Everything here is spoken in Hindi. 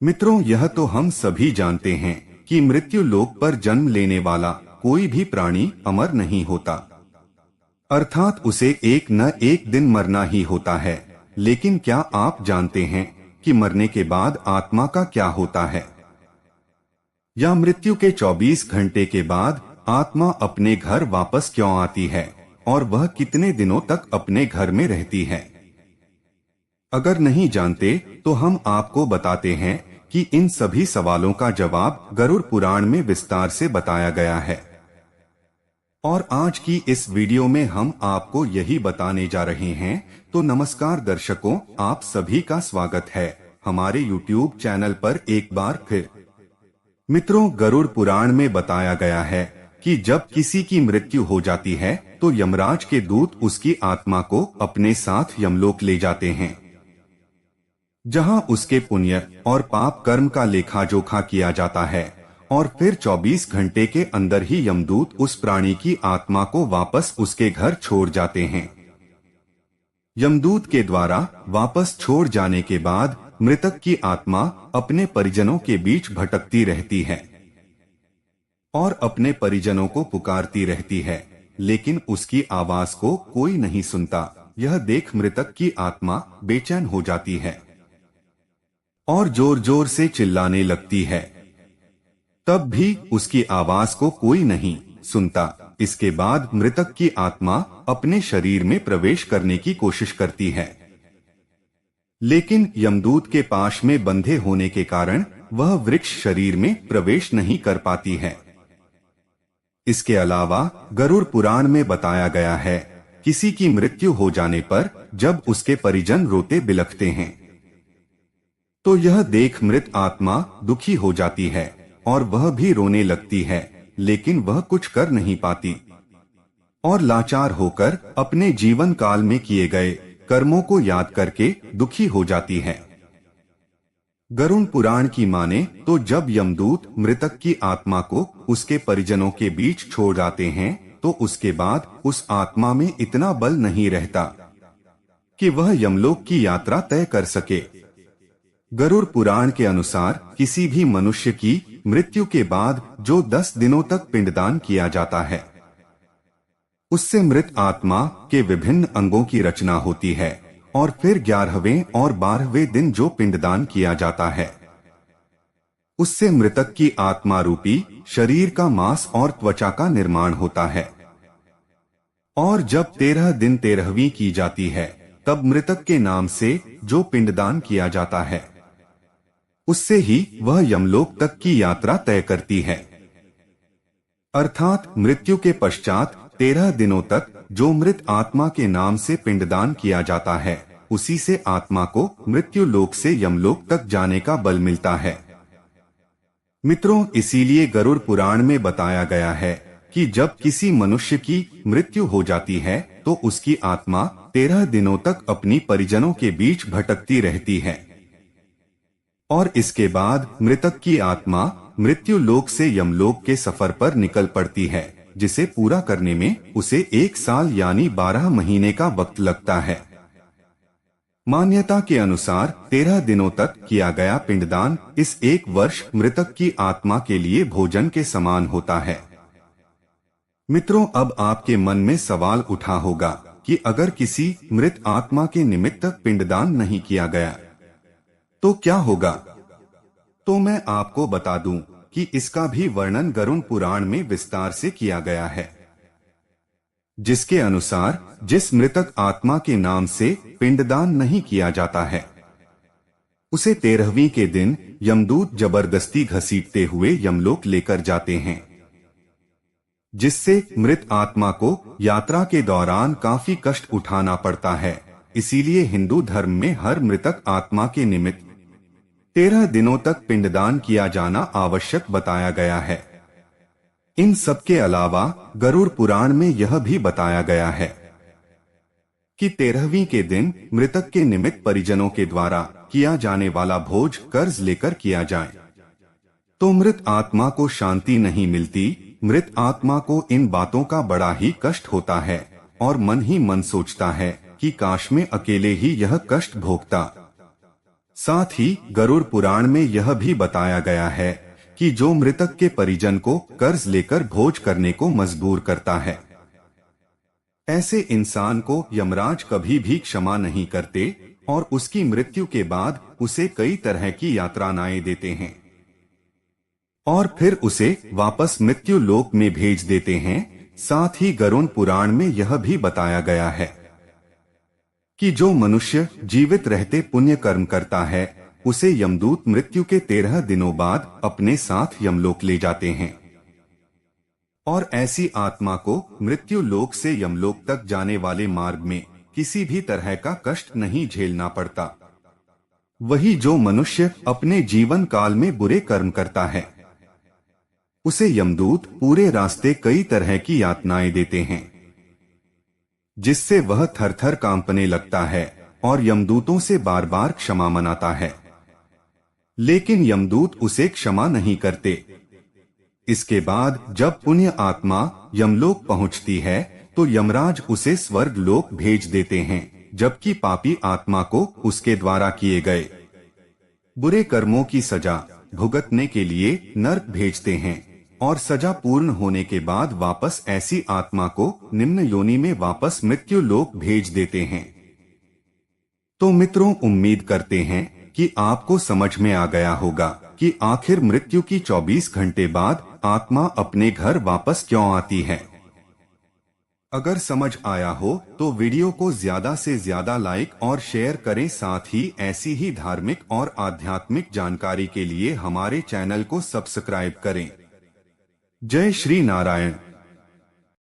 मित्रों, यह तो हम सभी जानते हैं कि मृत्यु लोक पर जन्म लेने वाला कोई भी प्राणी अमर नहीं होता, अर्थात उसे एक न एक दिन मरना ही होता है। लेकिन क्या आप जानते हैं कि मरने के बाद आत्मा का क्या होता है? या मृत्यु के 24 घंटे के बाद आत्मा अपने घर वापस क्यों आती है और वह कितने दिनों तक अपने घर में रहती है? अगर नहीं जानते तो हम आपको बताते हैं कि इन सभी सवालों का जवाब गरुड़ पुराण में विस्तार से बताया गया है। और आज की इस वीडियो में हम आपको यही बताने जा रहे हैं। तो नमस्कार दर्शकों, आप सभी का स्वागत है हमारे YouTube चैनल पर एक बार फिर। मित्रों, गरुड़ पुराण में बताया गया है कि जब किसी की मृत्यु हो जाती है तो यमराज के दूत उसकी आत्मा को अपने साथ यमलोक ले जाते हैं, जहां उसके पुण्य और पाप कर्म का लेखा जोखा किया जाता है। और फिर 24 घंटे के अंदर ही यमदूत उस प्राणी की आत्मा को वापस उसके घर छोड़ जाते हैं। यमदूत के द्वारा वापस छोड़ जाने के बाद मृतक की आत्मा अपने परिजनों के बीच भटकती रहती है और अपने परिजनों को पुकारती रहती है, लेकिन उसकी आवाज को कोई नहीं सुनता। यह देख मृतक की आत्मा बेचैन हो जाती है और जोर जोर से चिल्लाने लगती है, तब भी उसकी आवाज को कोई नहीं सुनता। इसके बाद मृतक की आत्मा अपने शरीर में प्रवेश करने की कोशिश करती है, लेकिन यमदूत के पाश में बंधे होने के कारण वह वृक्ष शरीर में प्रवेश नहीं कर पाती है। इसके अलावा गरुड़ पुराण में बताया गया है, किसी की मृत्यु हो जाने पर जब उसके परिजन रोते बिलखते हैं तो यह देख मृत आत्मा दुखी हो जाती है और वह भी रोने लगती है, लेकिन वह कुछ कर नहीं पाती और लाचार होकर अपने जीवन काल में किए गए कर्मों को याद करके दुखी हो जाती है। गरुड़ पुराण की माने तो जब यमदूत मृतक की आत्मा को उसके परिजनों के बीच छोड़ जाते हैं तो उसके बाद उस आत्मा में इतना बल नहीं रहता कि वह यमलोक की यात्रा तय कर सके। गरुड़ पुराण के अनुसार किसी भी मनुष्य की मृत्यु के बाद जो 10 दिनों तक पिंडदान किया जाता है, उससे मृत आत्मा के विभिन्न अंगों की रचना होती है और फिर 11वें और 12वें दिन जो पिंडदान किया जाता है, उससे मृतक की आत्मा रूपी शरीर का मांस और त्वचा का निर्माण होता है। और जब 13 दिन 13वीं की जाती है, तब मृतक के नाम से जो पिंडदान किया जाता है, उससे ही वह यमलोक तक की यात्रा तय करती है। अर्थात मृत्यु के पश्चात 13 दिनों तक जो मृत आत्मा के नाम से पिंडदान किया जाता है, उसी से आत्मा को मृत्यु लोक से यमलोक तक जाने का बल मिलता है। मित्रों, इसीलिए गरुड़ पुराण में बताया गया है कि जब किसी मनुष्य की मृत्यु हो जाती है तो उसकी आत्मा 13 दिनों तक अपनी परिजनों के बीच भटकती रहती है और इसके बाद मृतक की आत्मा मृत्यु लोक से यमलोक के सफर पर निकल पड़ती है, जिसे पूरा करने में उसे 1 साल यानी 12 महीने का वक्त लगता है। मान्यता के अनुसार 13 दिनों तक किया गया पिंडदान इस 1 वर्ष मृतक की आत्मा के लिए भोजन के समान होता है। मित्रों, अब आपके मन में सवाल उठा होगा कि अगर किसी मृत आत्मा के निमित्त पिंडदान नहीं किया गया तो क्या होगा? तो मैं आपको बता दूं कि इसका भी वर्णन गरुड़ पुराण में विस्तार से किया गया है, जिसके अनुसार जिस मृतक आत्मा के नाम से पिंडदान नहीं किया जाता है, उसे 13वीं के दिन यमदूत जबरदस्ती घसीटते हुए यमलोक लेकर जाते हैं, जिससे मृत आत्मा को यात्रा के दौरान काफी कष्ट उठाना पड़ता है। इसीलिए हिंदू धर्म में हर मृतक आत्मा के निमित्त 13 दिनों तक पिंडदान किया जाना आवश्यक बताया गया है। इन सब के अलावा गरुड़ पुराण में यह भी बताया गया है कि 13वीं के दिन मृतक के निमित्त परिजनों के द्वारा किया जाने वाला भोज कर्ज लेकर किया जाए तो मृत आत्मा को शांति नहीं मिलती। मृत आत्मा को इन बातों का बड़ा ही कष्ट होता है और मन ही मन सोचता है कि काश में अकेले ही यह कष्ट भोगता। साथ ही गरुड़ पुराण में यह भी बताया गया है कि जो मृतक के परिजन को कर्ज लेकर भोज करने को मजबूर करता है, ऐसे इंसान को यमराज कभी भी क्षमा नहीं करते और उसकी मृत्यु के बाद उसे कई तरह की यातनाएं देते हैं और फिर उसे वापस मृत्यु लोक में भेज देते हैं। साथ ही गरुड़ पुराण में यह भी बताया गया है कि जो मनुष्य जीवित रहते पुण्य कर्म करता है, उसे यमदूत मृत्यु के 13 दिनों बाद अपने साथ यमलोक ले जाते हैं और ऐसी आत्मा को मृत्यु लोक से यमलोक तक जाने वाले मार्ग में किसी भी तरह का कष्ट नहीं झेलना पड़ता। वही जो मनुष्य अपने जीवन काल में बुरे कर्म करता है, उसे यमदूत पूरे रास्ते कई तरह की यातनाएं देते हैं, जिससे वह थर थर कांपने लगता है और यमदूतों से बार बार क्षमा मनाता है, लेकिन यमदूत उसे क्षमा नहीं करते। इसके बाद जब पुण्य आत्मा यमलोक पहुंचती है तो यमराज उसे स्वर्ग लोक भेज देते हैं, जबकि पापी आत्मा को उसके द्वारा किए गए बुरे कर्मों की सजा भुगतने के लिए नरक भेजते हैं और सजा पूर्ण होने के बाद वापस ऐसी आत्मा को निम्न योनि में वापस मृत्यु लोक भेज देते हैं। तो मित्रों, उम्मीद करते हैं कि आपको समझ में आ गया होगा कि आखिर मृत्यु की 24 घंटे बाद आत्मा अपने घर वापस क्यों आती है। अगर समझ आया हो तो वीडियो को ज्यादा से ज्यादा लाइक और शेयर करें। साथ ही ऐसी ही धार्मिक और आध्यात्मिक जानकारी के लिए हमारे चैनल को सब्सक्राइब करें। जय श्री नारायण।